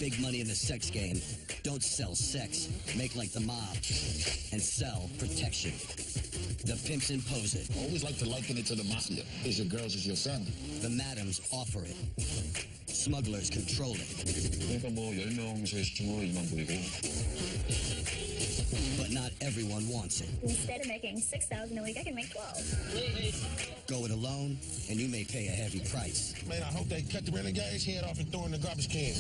big money in the sex game. Don't sell sex. Make like the mob. And sell protection. The pimps impose it. I always like to liken it to the mafia. It's your girls, it's your family. The madams offer it. Smugglers control it. 그러니까 뭐 10명 세시중으로 2만 불이고. But not everyone wants it. Instead of making $6,000 a week, I can make 12. Go it alone, and you may pay a heavy price. Man, I hope they cut the renegade's head off and throw in the garbage can.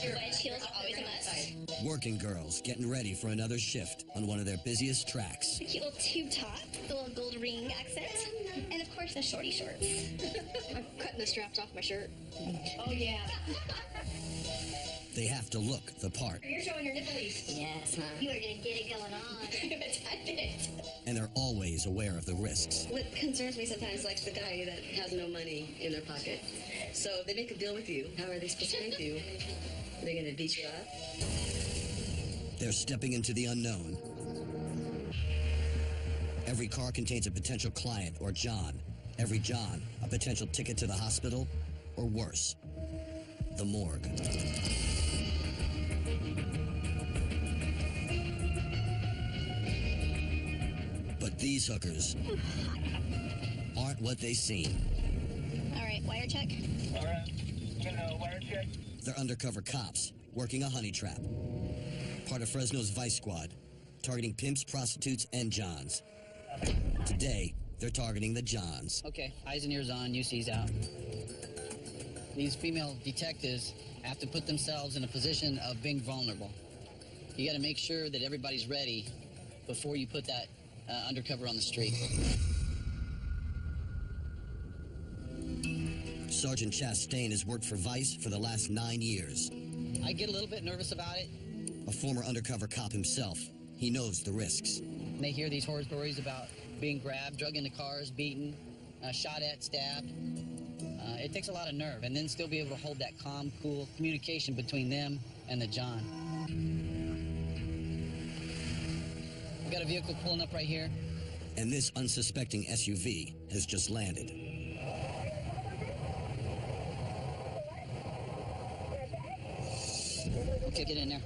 Your wedge heels are always a must. Working girls getting ready for another shift on one of their busiest tracks. A cute little tube top, the little gold ring accent, and of course the shorty shorts. I'm cutting the straps off my shirt. Oh yeah. They have to look the part. You're showing your nipples. Yes, Mom. You are gonna get it going on. I bet. And they're always aware of the risks. What concerns me sometimes, like the guy that has no money in their pocket. So they make a deal with you. How are they supposed to pay you? Are they going to beat you up? They're stepping into the unknown. Every car contains a potential client or John. Every John, a potential ticket to the hospital, or worse, the morgue. But these hookers aren't what they seem. All right, wire check. All right, wire check. They're undercover cops working a honey trap. Part of Fresno's Vice Squad, targeting pimps, prostitutes, and Johns. Today, they're targeting the Johns. Okay, eyes and ears on, UC's out. These female detectives have to put themselves in a position of being vulnerable. You got to make sure that everybody's ready before you put that undercover on the street. Sergeant Chastain has worked for Vice for the last 9 years. I get a little bit nervous about it. A former undercover cop himself, he knows the risks. They hear these horror stories about being grabbed, drug into cars, beaten, shot at, stabbed. It takes a lot of nerve, and then still be able to hold that calm, cool communication between them and the John. We got a vehicle pulling up right here. And this unsuspecting SUV has just landed. Okay, get in there.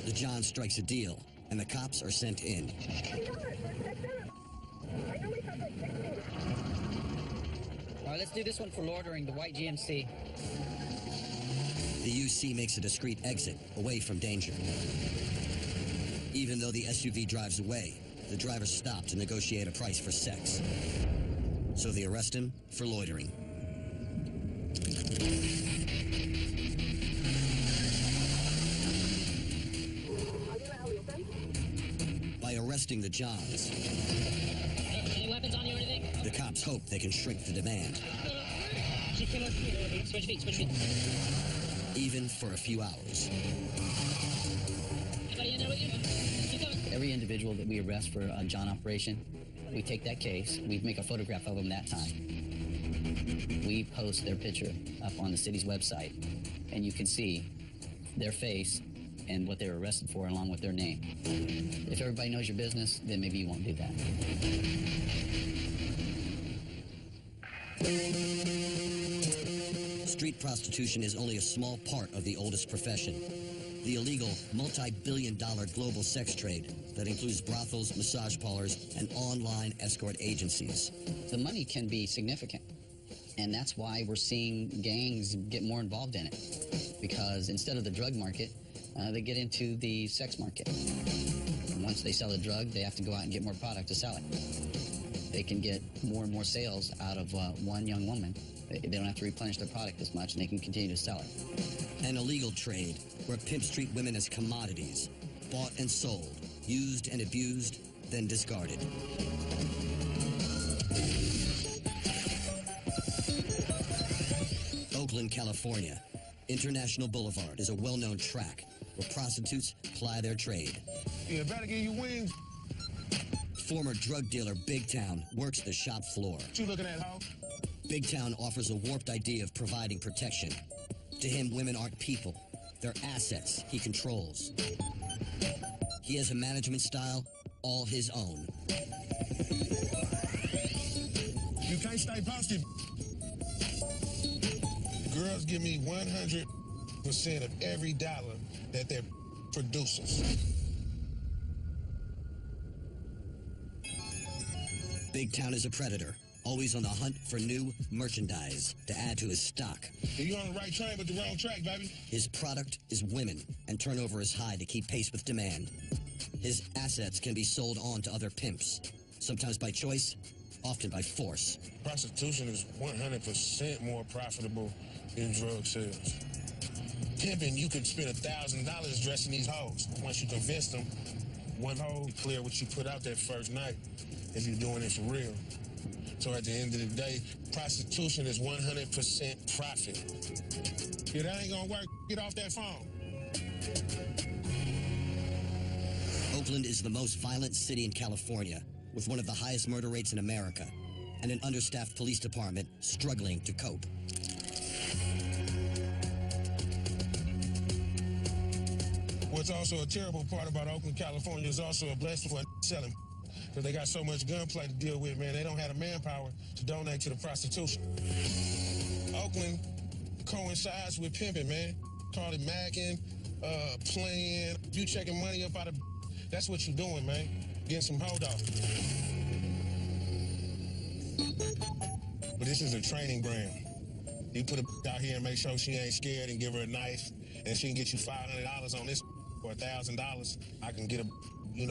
The John strikes a deal, and the cops are sent in. All right, let's do this one for loitering, the white GMC. The UC makes a discreet exit, away from danger. Even though the SUV drives away, the driver stopped to negotiate a price for sex. So they arrest him for loitering. By arresting the Johns, Any weapons on you or anything? the cops hope they can shrink the demand. Switch feet. Even for a few hours. Anybody in there with you? Keep going. Every individual that we arrest for a John operation, we take that case, we make a photograph of them that time. We post their picture up on the city's website, and you can see their face and what they were arrested for along with their name. If everybody knows your business, then maybe you won't do that. Street prostitution is only a small part of the oldest profession. The illegal, multi-billion-dollar global sex trade that includes brothels, massage parlors, and online escort agencies. The money can be significant, and that's why we're seeing gangs get more involved in it. Because instead of the drug market, they get into the sex market. And once they sell the drug, they have to go out and get more product to sell it. They can get more and more sales out of one young woman. They don't have to replenish their product as much, and they can continue to sell it. An illegal trade where pimps treat women as commodities, bought and sold, used and abused, then discarded. Oakland, California. International Boulevard is a well-known track where prostitutes ply their trade. Yeah, better give you wings. Former drug dealer Big Town works the shop floor. What you looking at, ho? Big Town offers a warped idea of providing protection. To him, women aren't people. They're assets he controls. He has a management style all his own. You can't stay posted. Girls give me 100% of every dollar that their produces. Big Town is a predator, always on the hunt for new merchandise to add to his stock. You're on the right train but the wrong track, baby. His product is women, and turnover is high to keep pace with demand. His assets can be sold on to other pimps, sometimes by choice, often by force. Prostitution is 100% more profitable than drug sales. Pimping, you could spend $1,000 dressing these hoes. Once you convince them, one hoe clear what you put out that first night if you're doing it for real. So at the end of the day, prostitution is 100% profit. If that ain't gonna work, get off that phone. Oakland is the most violent city in California, with one of the highest murder rates in America, and an understaffed police department struggling to cope. What's also a terrible part about Oakland, California is also a blessing for selling. Because they got so much gunplay to deal with, man. They don't have the manpower to donate to the prostitution. Oakland coincides with pimping, man. Call it macking, playing. You checking money up out of... That's what you're doing, man. Getting some hold off. But this is a training ground. You put a out here and make sure she ain't scared and give her a knife, and she can get you $500 on this or $1,000. I can get a,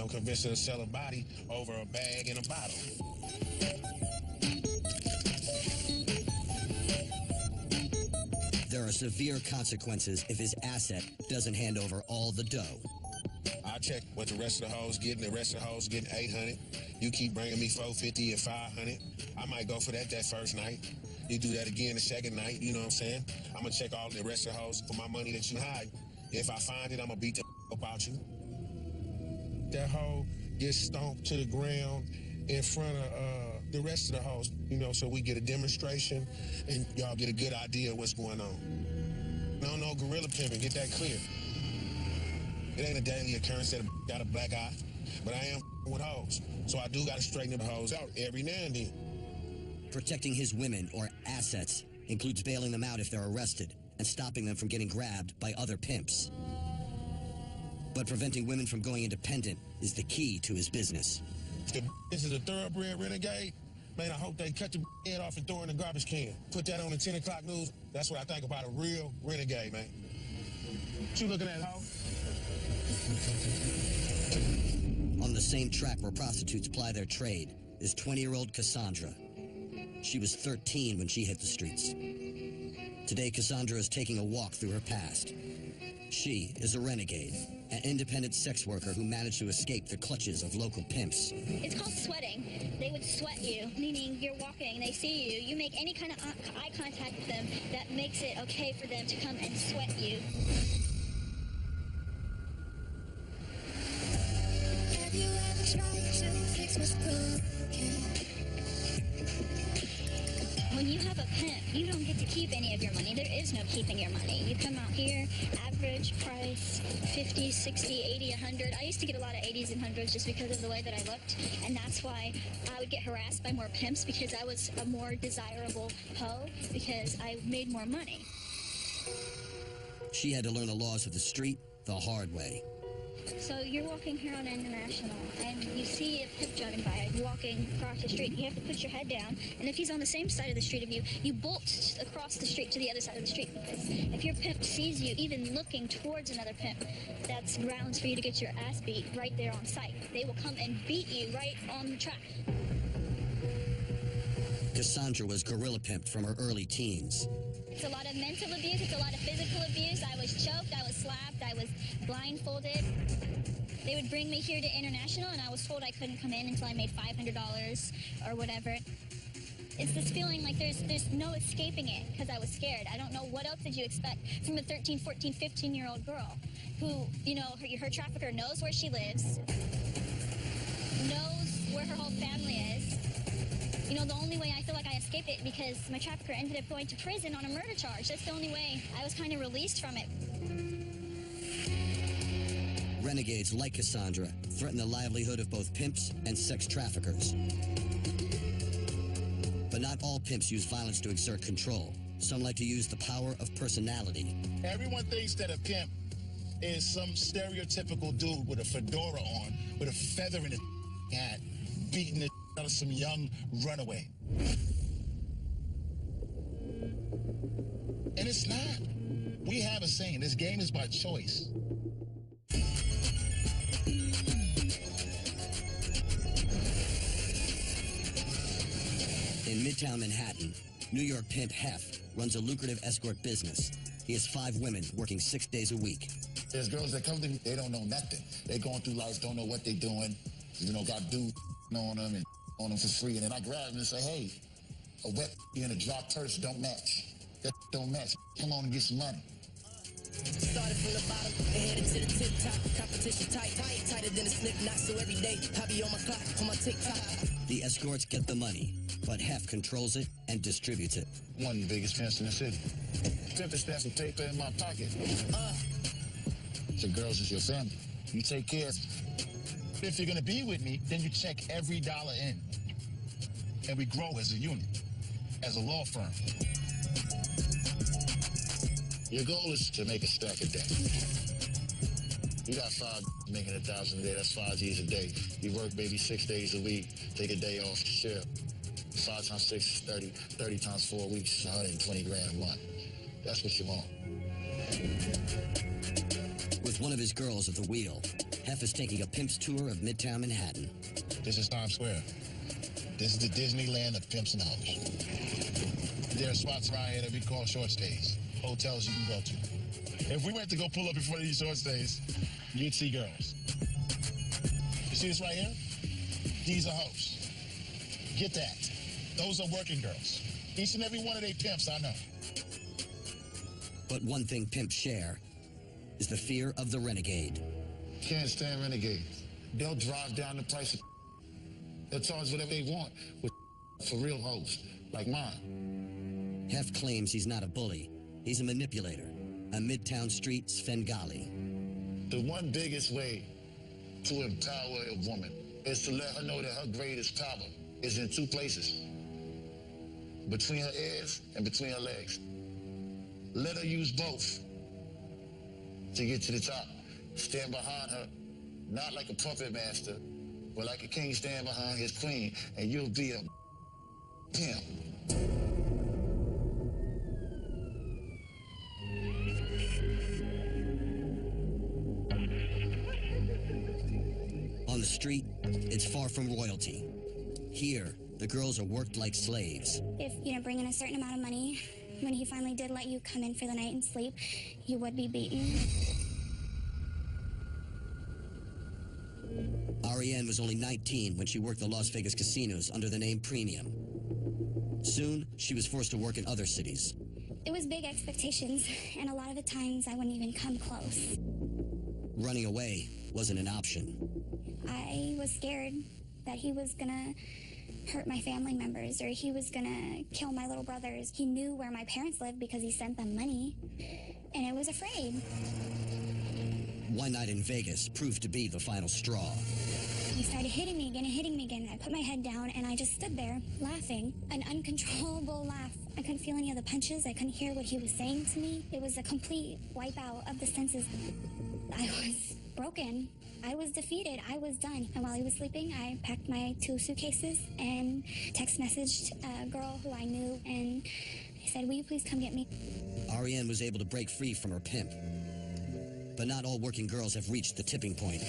convince her to sell a body over a bag and a bottle. There are severe consequences if his asset doesn't hand over all the dough. I check what the rest of the hoes getting. The rest of the hoes getting $800. You keep bringing me $450 and $500. I might go for that first night. You do that again the second night. You know what I'm saying? I'm gonna check all the rest of the hoes for my money that you hide. If I find it, I'm gonna beat the up out you. That hoe gets stomped to the ground in front of the rest of the hoes. So we get a demonstration and y'all get a good idea of what's going on. No gorilla pimping. Get that clear. It ain't a daily occurrence that got a black eye, but I am with hoes. So I do got to straighten the hoes out every now and then. Protecting his women or assets includes bailing them out if they're arrested and stopping them from getting grabbed by other pimps. But preventing women from going independent is the key to his business. If this is a thoroughbred renegade, man, I hope they cut the head off and throw it in the garbage can. Put that on the 10 o'clock news. That's what I think about a real renegade, man. What you looking at, hoe? On the same track where prostitutes ply their trade is 20-year-old Cassandra. She was 13 when she hit the streets. Today, Cassandra is taking a walk through her past. She is a renegade, an independent sex worker who managed to escape the clutches of local pimps. It's called sweating. They would sweat you, meaning you're walking, they see you, you make any kind of eye contact with them that makes it okay for them to come and sweat you. Have you ever tried to fix what's broken? When you have a pimp, you don't get to keep any of your money. There is no keeping your money. You come out here, average price, 50, 60, 80, 100. I used to get a lot of 80s and 100s just because of the way that I looked, and that's why I would get harassed by more pimps, because I was a more desirable hoe, because I made more money. She had to learn the laws of the street the hard way. So you're walking here on International, and you see a pimp driving by, walking across the street. You have to put your head down, and if he's on the same side of the street of you, you bolt across the street to the other side of the street. Because if your pimp sees you even looking towards another pimp, that's grounds for you to get your ass beat right there on site. They will come and beat you right on the track. Cassandra was gorilla pimped from her early teens. It's a lot of mental abuse. It's a lot of physical abuse. I was choked. I was slapped. I was blindfolded. They would bring me here to International, and I was told I couldn't come in until I made $500 or whatever. It's this feeling like there's no escaping it, because I was scared. I don't know, what else did you expect from a 13, 14, 15-year-old girl who, her trafficker knows where she lives, knows where her whole family is. The only way I feel like I escaped it, because my trafficker ended up going to prison on a murder charge. That's the only way I was kind of released from it. Renegades like Cassandra threaten the livelihood of both pimps and sex traffickers. But not all pimps use violence to exert control. Some like to use the power of personality. Everyone thinks that a pimp is some stereotypical dude with a fedora on, with a feather in his hat, beating the out of some young runaway. And it's not. We have a saying, this game is by choice. In Midtown Manhattan, New York pimp Hef runs a lucrative escort business. He has 5 women working 6 days a week. There's girls that come to me, they don't know nothing. They going through life, don't know what they doing. You know, got dudes on them and on them for free. And then I grab them and say, hey, a wet and a drop purse don't match. That don't match. Come on and get some money. Started from the bottom and headed to the tip top. Competition tighter than a slip knot. So every day I be on my clock, on my TikTok. The escorts get the money, but Hef controls it and distributes it. One of the biggest pimps in the city. Pimp is some paper in my pocket. The girls is your family. You take care of them. If you're gonna be with me, then you check every dollar in. And we grow as a unit, as a law firm. Your goal is to make a stack a day. You got 5 making 1,000 a day, that's 5 G's a day. You work maybe 6 days a week, take a day off to share. 5 times 6 is 30, 30 times 4 weeks is 120 grand a month. That's what you want. With one of his girls at the wheel, Hef is taking a pimp's tour of Midtown Manhattan. This is Times Square. This is the Disneyland of pimps and hoes. There are spots around here that we call short stays, hotels you can go to. If we went to go pull up in front of these short stays, you'd see girls. You see this right here? These are hoes. Get that. Those are working girls. Each and every one of they pimps, I know. But one thing pimps share is the fear of the renegade. Can't stand renegades. They'll drive down the price of they'll charge whatever they want with for real hoes, like mine. Hef claims he's not a bully. He's a manipulator, a Midtown Street Svengali. The one biggest way to empower a woman is to let her know that her greatest power is in 2 places. Between her ears and between her legs. Let her use both to get to the top. Stand behind her, not like a puppet master, but like a king stand behind his queen, and you'll be a pimp. On the street, it's far from royalty. Here, the girls are worked like slaves. If you bring in a certain amount of money, when he finally did let you come in for the night and sleep, you would be beaten. Ariane was only 19 when she worked the Las Vegas casinos under the name Premium. Soon, she was forced to work in other cities. It was big expectations, and a lot of the times I wouldn't even come close. Running away wasn't an option. I was scared that he was gonna hurt my family members, or he was gonna kill my little brothers. He knew where my parents lived because he sent them money, and I was afraid. One night in Vegas proved to be the final straw. He started hitting me again and hitting me again. I put my head down and I just stood there laughing, an uncontrollable laugh. I couldn't feel any of the punches. I couldn't hear what he was saying to me. It was a complete wipeout of the senses. I was broken. I was defeated. I was done. And while he was sleeping, I packed my 2 suitcases and text messaged a girl who I knew, and I said, will you please come get me? Ariane was able to break free from her pimp. But not all working girls have reached the tipping point.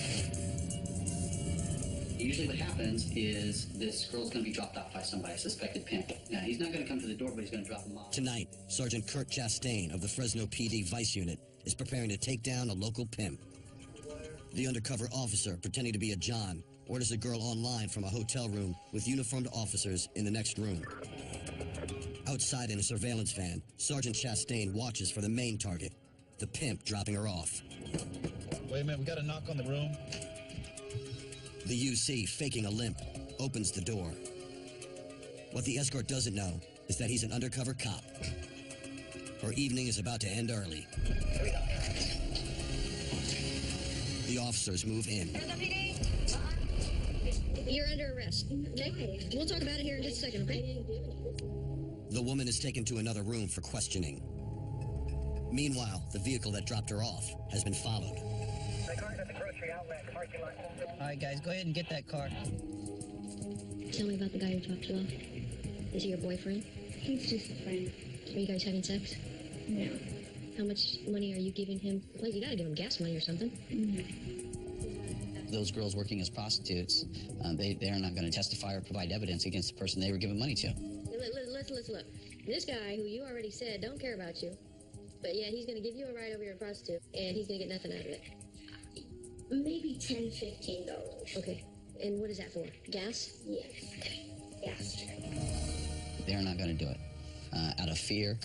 Usually what happens is this girl's going to be dropped off by somebody, a suspected pimp. Now, he's not going to come to the door, but he's going to drop them off. Tonight, Sergeant Kurt Chastain of the Fresno PD Vice Unit is preparing to take down a local pimp. The undercover officer, pretending to be a John, orders a girl online from a hotel room with uniformed officers in the next room. Outside in a surveillance van, Sergeant Chastain watches for the main target, the pimp dropping her off. Wait a minute, we got a knock on the room. The UC, faking a limp, opens the door. What the escort doesn't know is that he's an undercover cop. Her evening is about to end early. The officers move in. You're under arrest, okay? We'll talk about it here in just a second, okay? The woman is taken to another room for questioning. Meanwhile, the vehicle that dropped her off has been followed. The car's at the grocery outlet parking lot. All right, guys, go ahead and get that car. Tell me about the guy who dropped you off. Is he your boyfriend? He's just a friend. Are you guys having sex? No. How much money are you giving him? Well, you gotta give him gas money or something. Those girls working as prostitutes, they are not going to testify or provide evidence against the person they were giving money to. Let's look. This guy, who you already said don't care about you, but yeah, he's gonna give you a ride over here to prostitute, and he's gonna get nothing out of it. Maybe $10, $15. Okay. And what is that for? Gas? Yes. Yes. They're not going to do it. Out of fear,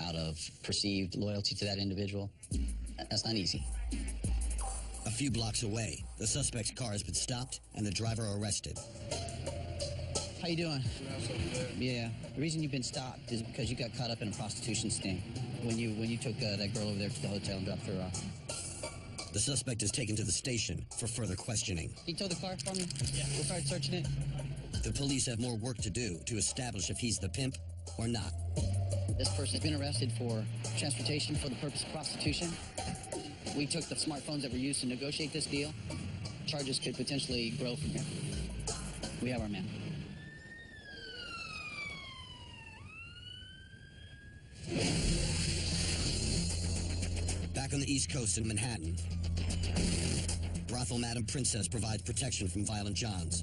out of perceived loyalty to that individual. That's not easy. A few blocks away, the suspect's car has been stopped and the driver arrested. How you doing? Yeah. The reason you've been stopped is because you got caught up in a prostitution sting when you took that girl over there to the hotel and dropped her off. The suspect is taken to the station for further questioning. Can you tow the car for me? Yeah. We'll start searching it. The police have more work to do to establish if he's the pimp or not. This person's been arrested for transportation for the purpose of prostitution. We took the smartphones that were used to negotiate this deal. Charges could potentially grow from here. We have our man. Back on the East Coast in Manhattan, brothel Madam Princess provides protection from violent Johns.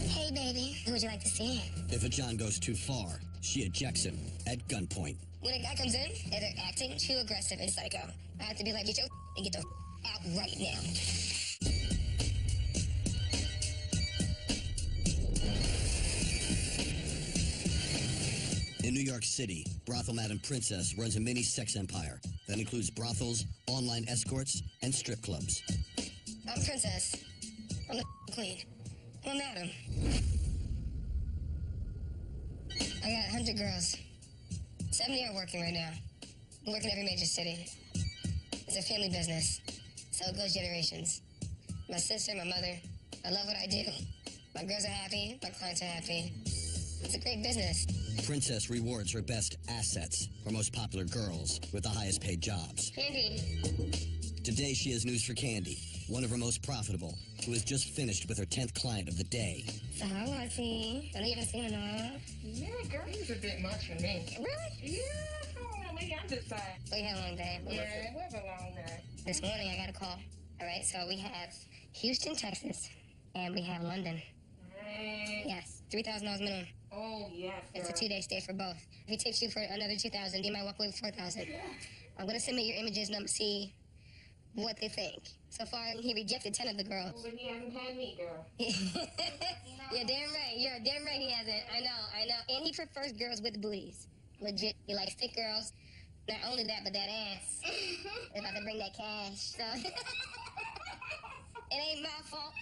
Hey, baby. Who would you like to see? If a John goes too far, she ejects him at gunpoint. When a guy comes in and they're acting too aggressive and psycho, I have to be like, get your and get the out right now. In New York City, brothel Madam Princess runs a mini sex empire that includes brothels, online escorts, and strip clubs. I'm Princess. I'm the queen. I'm Madam. I got 100 girls. 70 are working right now. We work in every major city. It's a family business, so it goes generations. My sister, my mother, I love what I do. My girls are happy, my clients are happy. It's a great business. Princess rewards her best assets, her most popular girls, with the highest paid jobs. Candy. Today she has news for Candy, one of her most profitable, who has just finished with her 10th client of the day. So how was he? I know you haven't seen him in a while. Yeah, girl, he's a bit much for me. Really? Yeah, really. I'm just saying. We had a long day. Yeah, it was a long day. This morning I got a call. All right, so we have Houston, Texas, and we have London. Yes, $3,000 minimum. Oh, yes. It's a 2-day stay for both. If he takes you for another $2,000, you might walk away with $4,000. I'm gonna submit your images and I'm gonna see what they think. So far, he rejected 10 of the girls. But he hasn't had me, girl. You're damn right. You're damn right he hasn't. I know. And he prefers girls with booties. Legit. He likes thick girls. Not only that, but that ass. They're about to bring that cash. So it ain't my fault.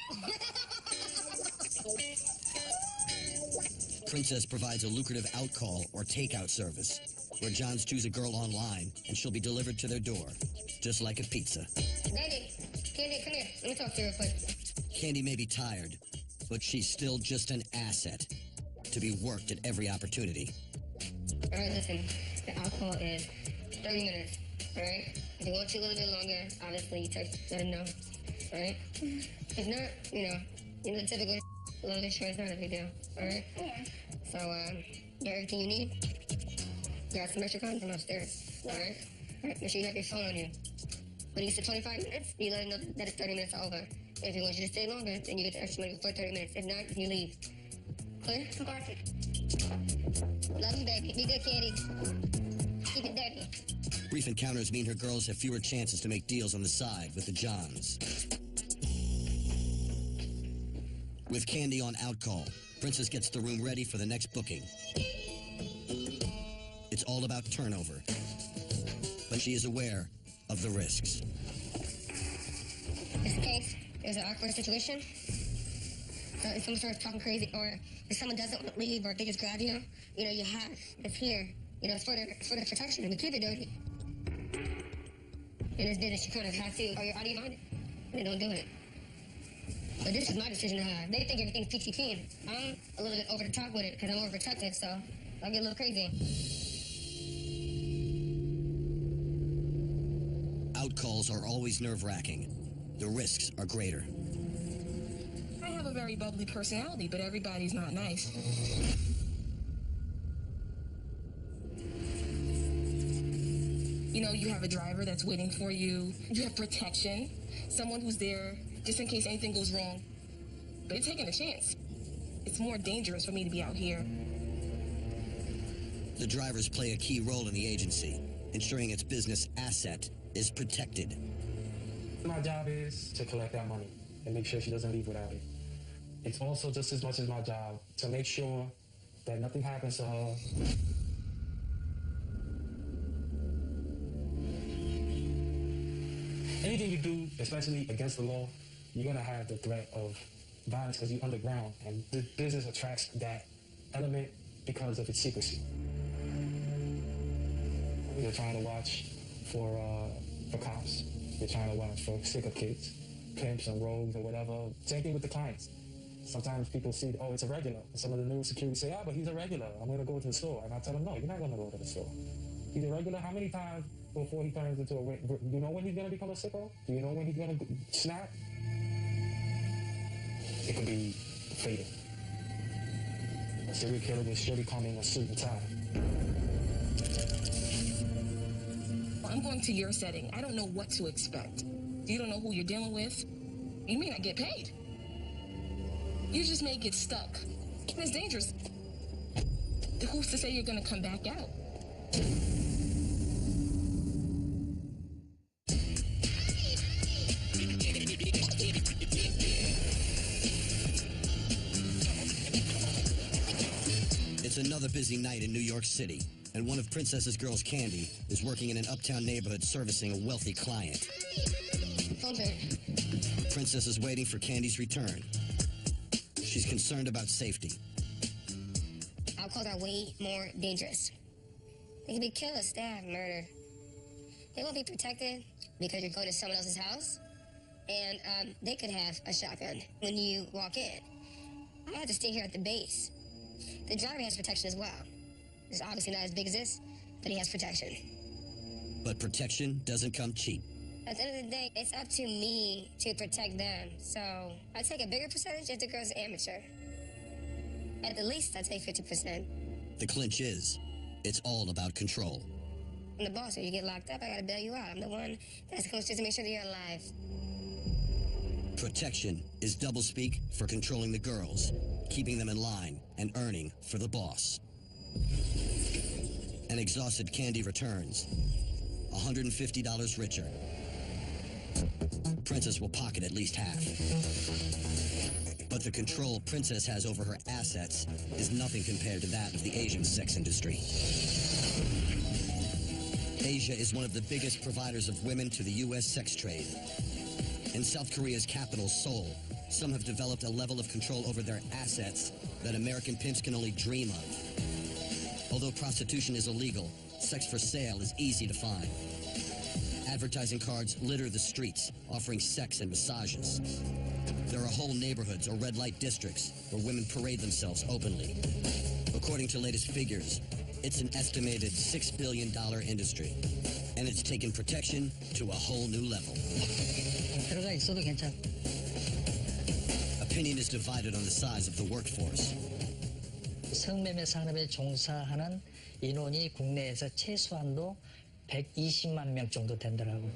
Princess provides a lucrative outcall or takeout service, where Johns choose a girl online and she'll be delivered to their door, just like a pizza. Candy, come here. Let me talk to you real quick. Candy may be tired, but she's still just an asset to be worked at every opportunity. All right, listen. The alcohol is 30 minutes. All right? If you want to a little bit longer, obviously you text, let him know. All right? If not, you know the typical a little bit short is not a big deal. All right? Yeah. So, you have everything you need? Grab some extra condoms from upstairs. All right? All right, make sure you have your phone on you. When he gets to 25 minutes, you let him know that it's 30 minutes over. If he wants you to stay longer, then you get the extra money for 30 minutes. If not, you leave. Clear? Love you, baby. Be good, Candy. Keep it dirty. Brief encounters mean her girls have fewer chances to make deals on the side with the Johns. With Candy on outcall, Princess gets the room ready for the next booking. It's all about turnover, but she is aware of the risks. Just in case there's an awkward situation, if someone starts talking crazy, or if someone doesn't leave, or if they just grab you, you have it's here. It's for the protection, and we keep it dirty. In this business, you kind of have to, or you're out of your mind. They don't do it. But this is my decision to have. They think everything's peachy keen. I'm a little bit over the top with it because I'm overprotective, so I get a little crazy. Outcalls are always nerve-wracking. The risks are greater. I have a very bubbly personality, but everybody's not nice. You know, you have a driver that's waiting for you. You have protection, someone who's there just in case anything goes wrong. But you're taking a chance. It's more dangerous for me to be out here. The drivers play a key role in the agency, ensuring its business asset is protected. My job is to collect that money and make sure she doesn't leave without it. It's also just as much as my job to make sure that nothing happens to her. Anything you do, especially against the law, you're going to have the threat of violence because you're underground, and the business attracts that element because of its secrecy. We're trying to watch for cops. We're trying to watch for sicker kids, pimps and rogues or whatever. Same thing with the clients. Sometimes people see, oh, it's a regular. Some of the new security say, but he's a regular. I'm going to go to the store. And I tell them, no, you're not going to go to the store. He's a regular. How many times before he turns into a... You know when he's going to become a sicko? Do you know when he's going to snap? It can be fatal. A serial killer will surely come in a suit and tie. I'm going to your setting. I don't know what to expect. You don't know who you're dealing with. You may not get paid. You just may get stuck. And it's dangerous. Who's to say you're going to come back out? It's another busy night in New York City, and one of Princess's girls, Candy, is working in an uptown neighborhood servicing a wealthy client. Princess is waiting for Candy's return. She's concerned about safety. Outcalls are way more dangerous. They can be killed, stabbed, murdered. They won't be protected because you're going to someone else's house, and they could have a shotgun when you walk in. I have to stay here at the base. The driver has protection as well. It's obviously not as big as this, but he has protection. But protection doesn't come cheap. At the end of the day, it's up to me to protect them. So I take a bigger percentage if the girl's amateur. At the least, I take 50%. The clinch is, it's all about control. I'm the boss. If you get locked up, I gotta bail you out. I'm the one that's going to make sure that you're alive. Protection is doublespeak for controlling the girls, keeping them in line, and earning for the boss. An exhausted Candy returns, $150 richer. Princess will pocket at least half. But the control Princess has over her assets is nothing compared to that of the Asian sex industry. Asia is one of the biggest providers of women to the U.S. sex trade. In South Korea's capital, Seoul, some have developed a level of control over their assets that American pimps can only dream of. Although prostitution is illegal, sex for sale is easy to find. Advertising cards litter the streets, offering sex and massages. There are whole neighborhoods or red light districts where women parade themselves openly. According to latest figures, it's an estimated $6 billion industry, and it's taken protection to a whole new level. 들어가 있어도 괜찮아. Opinion is divided on the size of the workforce. 성매매 산업에 종사하는 인원이 국내에서 최소한도 120만 명 정도 된다라고.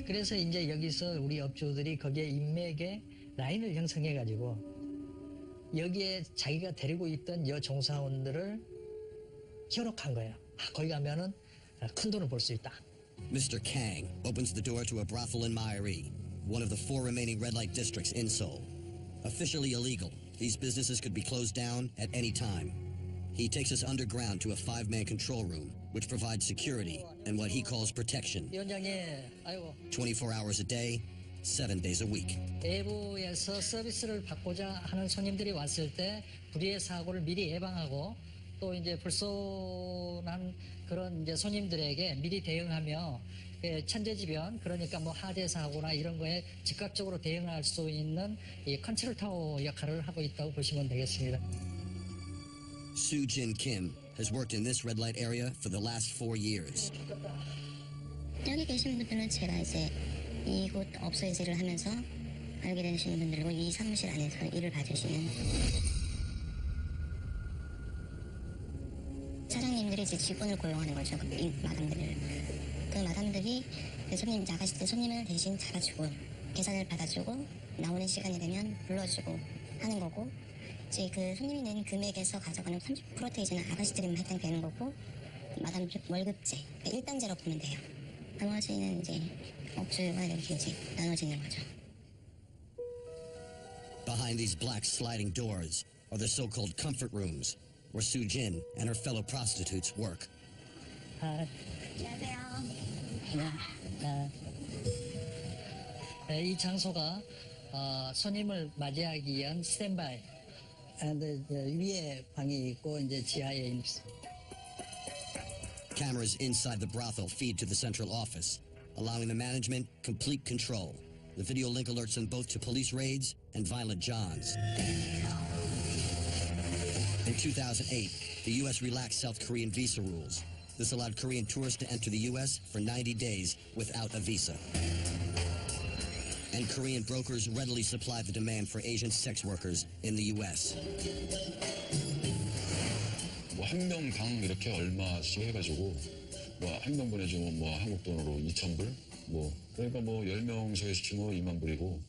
그래서 이제 여기서 우리 업주들이 거기에 인맥의 라인을 형성해가지고 여기에 자기가 데리고 있던 여종사원들을 현혹한 거예요. 거기 가면은 큰 돈을 벌 수 있다. Mr. Kang opens the door to a brothel in Mairi, one of the 4 remaining red light districts in Seoul. Officially illegal, these businesses could be closed down at any time. He takes us underground to a 5-man control room, which provides security and what he calls protection. 24 hours a day, 7 days a week. 외부에서 서비스를 받고자 하는 손님들이 왔을 때 불의의 사고를 미리 예방하고 또 이제 불손한 그런 이제 손님들에게 미리 대응하며 천재지변, 그러니까 뭐 하대 사고나 이런 거에 즉각적으로 대응할 수 있는 이 컨트롤 타워 역할을 하고 있다고 보시면 되겠습니다. Soo Jin Kim has worked in this red light area for the last 4 years. 여기 계신 분들은 제가 이제 이곳 업소에서 일을 하면서 알게 되시는 분들이고 이 사무실 안에서 일을 봐주시는 사장님들이 이제 직원을 고용하는 거죠. 이 마담들을. 그 마담들이 손님 나가실 때 손님을 대신 잡아주고 계산을 받아주고 나오는 시간이 되면 불러주고 하는 거고, 이제 그 손님이 낸 금액에서 가져가는 30%가 이제는 아가씨들이만 해당되는 거고, 마담 월급제 1단제로 보면 돼요. 나머지는 이제 업주가 이렇게 이제 나눠지는 거죠. Behind these black sliding doors are the so-called comfort rooms, where Soo Jin and her fellow prostitutes work. 이 장소가 손님을 맞이하기 위한 스탠바이. 위에 방이 있고 이제 지하에 Cameras inside the brothel feed to the central office, allowing the management complete control. The video link alerts them both to police raids and violent johns. In 2008, the U.S. relaxed South Korean visa rules. This allowed Korean tourists to enter the U.S. for 90 days without a visa. And Korean brokers readily supplied the demand for Asian sex workers in the U.S. 뭐 한 명 당 이렇게 얼마씩 해가지고 뭐 한 명 보내주면 뭐 한국 돈으로 2,000불 뭐 그러니까 뭐 10명 소개시키면 2만 불이고.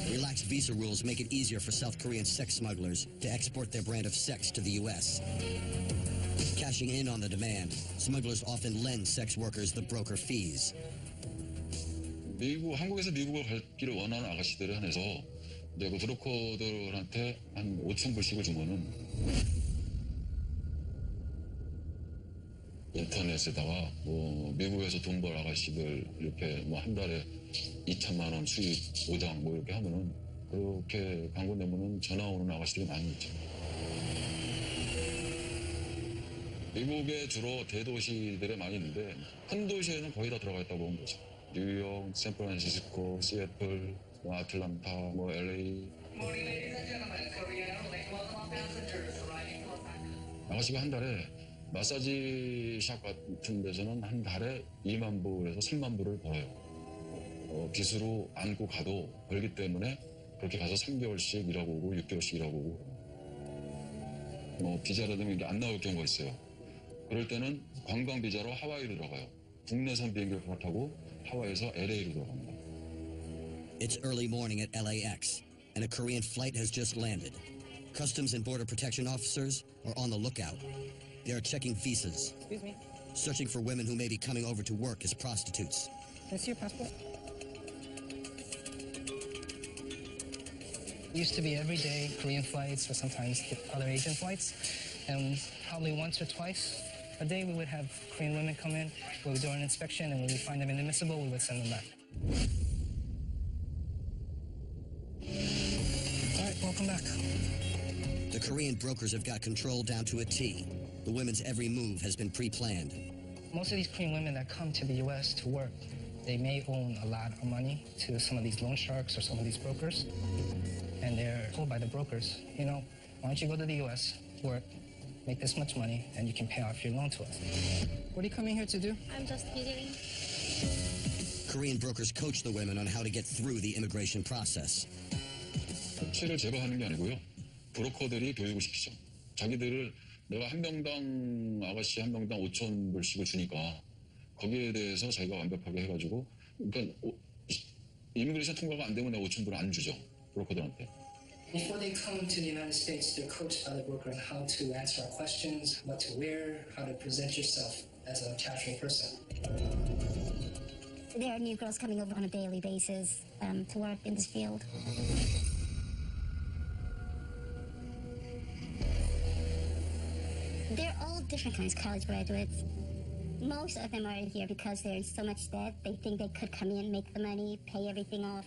Relaxed visa rules make it easier for South Korean sex smugglers to export their brand of sex to the U.S. Cashing in on the demand, smugglers often lend sex workers the broker fees. 한국에서 미국을 갈 길을 원하는 아가씨들에 한해서 이제 그 브로커들한테 한 5,000불씩을 주면은 인터넷에다가 뭐 미국에서 돈 벌 아가씨들 이렇게 뭐 한 달에 2천만 원 수익 5장 뭐 이렇게 하면은 그렇게 광고 내면은 전화 오는 아가씨들이 많이 있죠. 미국에 주로 대도시들에 많이 있는데 큰 도시에는 거의 다 들어가 있다고 보면 되죠. 뉴욕, 샌프란시스코, 시애틀, 아틀란타, 뭐 LA. 아가씨가 한 달에 마사지 샵 같은 데서는 한 달에 2만 불에서 3만 불을 벌어요. 빚으로 안고 가도 벌기 때문에 그렇게 가서 3개월씩 일하고 오고 6개월씩 일하고 오고 비자라든가 이게 안 나올 경우가 있어요. 그럴 때는 관광 비자로 하와이로 들어가요. 국내선 비행기를 타고 하와이에서 LA로 들어갑니다. It's early morning at LAX, and a Korean flight has just landed. Customs and Border Protection officers are on the lookout. They are checking visas, searching for women who may be coming over to work as prostitutes. Can I see your passport? Used to be every day Korean flights or sometimes other Asian flights, and probably once or twice a day we would have Korean women come in, we would do an inspection, and when we find them inadmissible, we would send them back. All right, welcome back. The Korean brokers have got control down to a T. The women's every move has been pre-planned. Most of these Korean women that come to the U.S. to work, they may own a lot of money to some of these loan sharks or some of these brokers, and they're told by the brokers, you know, why don't you go to the U.S., work, make this much money, and you can pay off your loan to us. What are you coming here to do? I'm just visiting. Korean brokers coach the women on how to get through the immigration process. 채를 제거하는 게 아니고요. 브로커들이 교육을 시키죠. 자기들을 내가 한 명당 아가씨 한 명당 5,000불씩을 주니까 거기에 대해서 자기가 완벽하게 해가지고 그러니까 이미그레이션 통과가 안 되면 내가 5,000불을 안 주죠. 브로커들한테. Before they come to the United States, they're coached by the broker on how to answer our questions, what to wear, how to present yourself as a casual person. There are new girls coming over on a daily basis to work in this field. They're all different kinds of college graduates. Most of them are here because they're in so much debt. They think they could come in, make the money, pay everything off.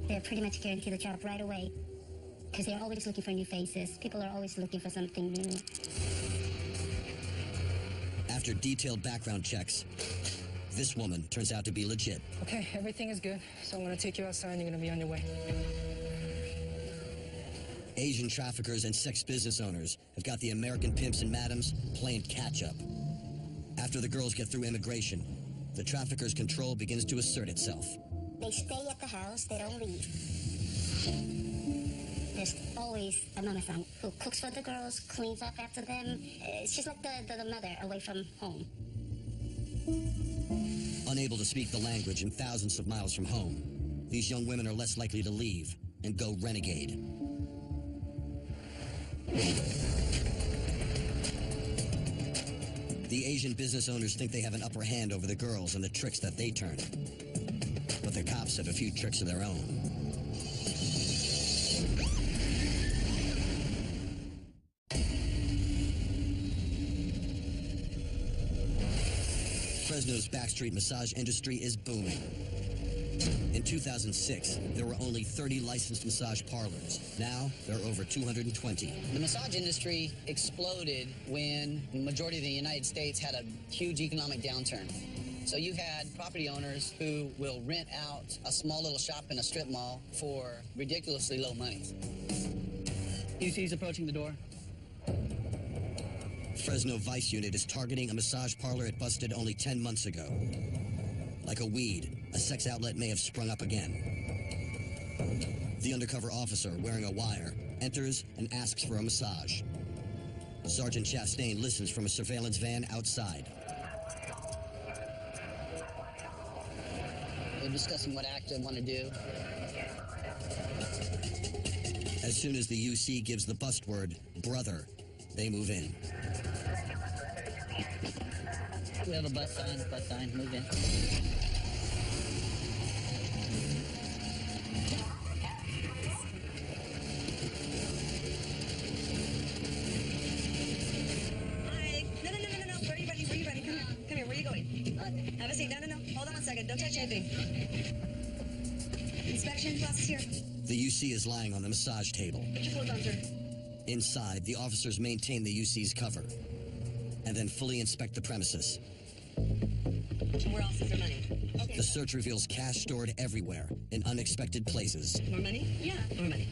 They're pretty much guaranteed the job right away because they're always looking for new faces. People are always looking for something new. After detailed background checks, this woman turns out to be legit. Okay, everything is good. So I'm going to take you outside and you're going to be on your way. Asian traffickers and sex business owners have got the American pimps and madams playing catch-up. After the girls get through immigration, the traffickers' control begins to assert itself. They stay at the house, they don't leave. There's always a mama son who cooks for the girls, cleans up after them. She's like the mother away from home. Unable to speak the language and thousands of miles from home, these young women are less likely to leave and go renegade. The Asian business owners think they have an upper hand over the girls and the tricks that they turn. But the cops have a few tricks of their own. Fresno's backstreet massage industry is booming. In 2006, there were only 30 licensed massage parlors. Now, there are over 220. The massage industry exploded when the majority of the United States had a huge economic downturn. So you had property owners who will rent out a small little shop in a strip mall for ridiculously low money. You see he's approaching the door? Fresno Vice Unit is targeting a massage parlor it busted only 10 months ago. Like a weed, a sex outlet may have sprung up again. The undercover officer, wearing a wire, enters and asks for a massage. Sergeant Chastain listens from a surveillance van outside. They're discussing what act they want to do. As soon as the UC gives the bust word, brother, they move in. We have a bus sign, move in. Hi. No. Where are you ready? Come here. Where are you going? Have a seat. No. Hold on one second. Don't touch anything. Inspection process here. The UC is lying on the massage table. Put your clothes on, sir. Inside, the officers maintain the UC's cover and then fully inspect the premises. Where else is there money? Okay. The search reveals cash stored everywhere in unexpected places. More money? Yeah, more money.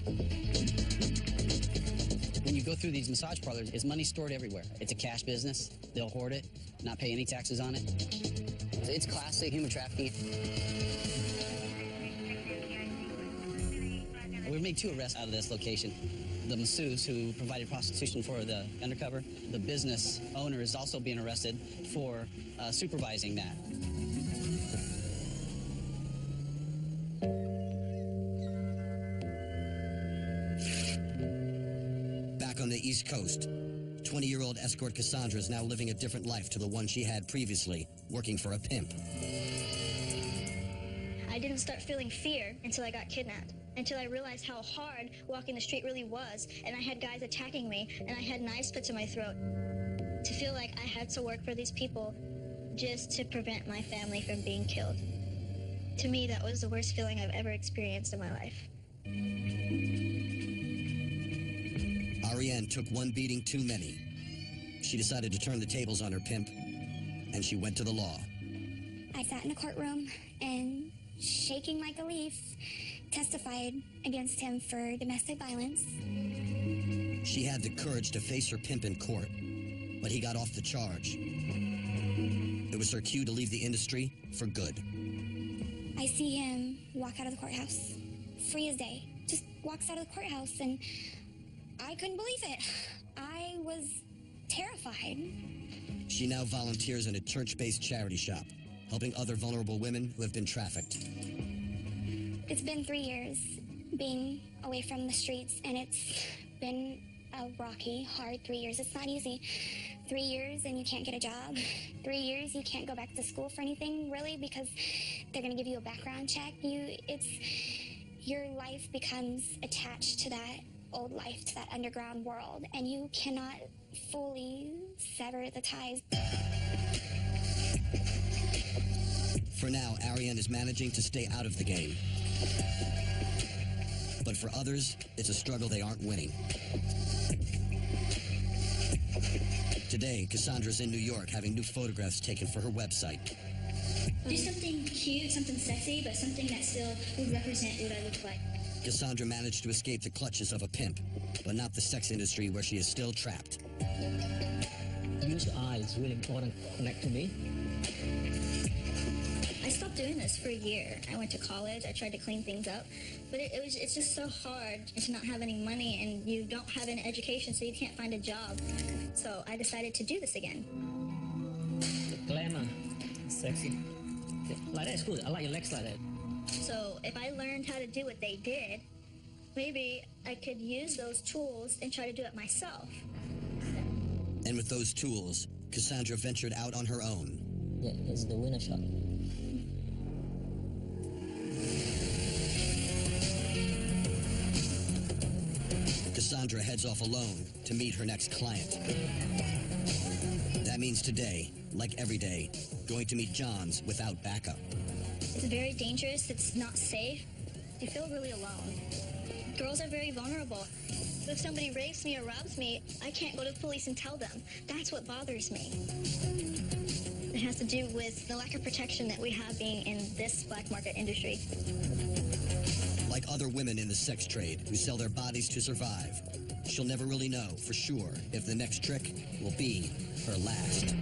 When you go through these massage parlors, is money stored everywhere. It's a cash business. They'll hoard it, not pay any taxes on it. It's classic human trafficking. We made 2 arrests out of this location. The masseuse who provided prostitution for the undercover, the business owner is also being arrested for supervising that. Back on the East Coast, 20-year-old escort Cassandra is now living a different life to the one she had previously, working for a pimp. I didn't start feeling fear until I got kidnapped, until I realized how hard walking the street really was, and I had guys attacking me, and I had knives put to my throat. To feel like I had to work for these people just to prevent my family from being killed. To me, that was the worst feeling I've ever experienced in my life. Ariane took one beating too many. She decided to turn the tables on her pimp, and she went to the law. I sat in a courtroom and, shaking like a leaf, testified against him for domestic violence. She had the courage to face her pimp in court, but he got off the charge. It was her cue to leave the industry for good. I see him walk out of the courthouse, free as day. Just walks out of the courthouse, and I couldn't believe it. I was terrified. She now volunteers in a church-based charity shop, helping other vulnerable women who have been trafficked. It's been 3 years being away from the streets, and it's been a rocky, hard 3 years. It's not easy. 3 years and you can't get a job. 3 years you can't go back to school for anything, really, because they're going to give you a background check. Your life becomes attached to that old life, to that underground world, and you cannot fully sever the ties. For now, Ariane is managing to stay out of the game. But for others, it's a struggle they aren't winning. Today, Cassandra's in New York having new photographs taken for her website. Do something cute, something sexy, but something that still would represent what I look like. Cassandra managed to escape the clutches of a pimp, but not the sex industry where she is still trapped. Use eye is really important to connect to me. I stopped doing this for a year. I went to college, I tried to clean things up, but it's just so hard to not have any money and you don't have an education, so you can't find a job. So I decided to do this again. The glamour, sexy. Like that is good. I like your legs like that. So if I learned how to do what they did, maybe I could use those tools and try to do it myself. And with those tools, Cassandra ventured out on her own. Yeah, it's the winner shot. Cassandra heads off alone to meet her next client. That means today, like every day, going to meet Johns without backup. It's very dangerous, it's not safe. You feel really alone. Girls are very vulnerable. If somebody rapes me or robs me, I can't go to the police and tell them. That's what bothers me. It has to do with the lack of protection that we have being in this black market industry. Like other women in the sex trade who sell their bodies to survive, she'll never really know for sure if the next trick will be her last.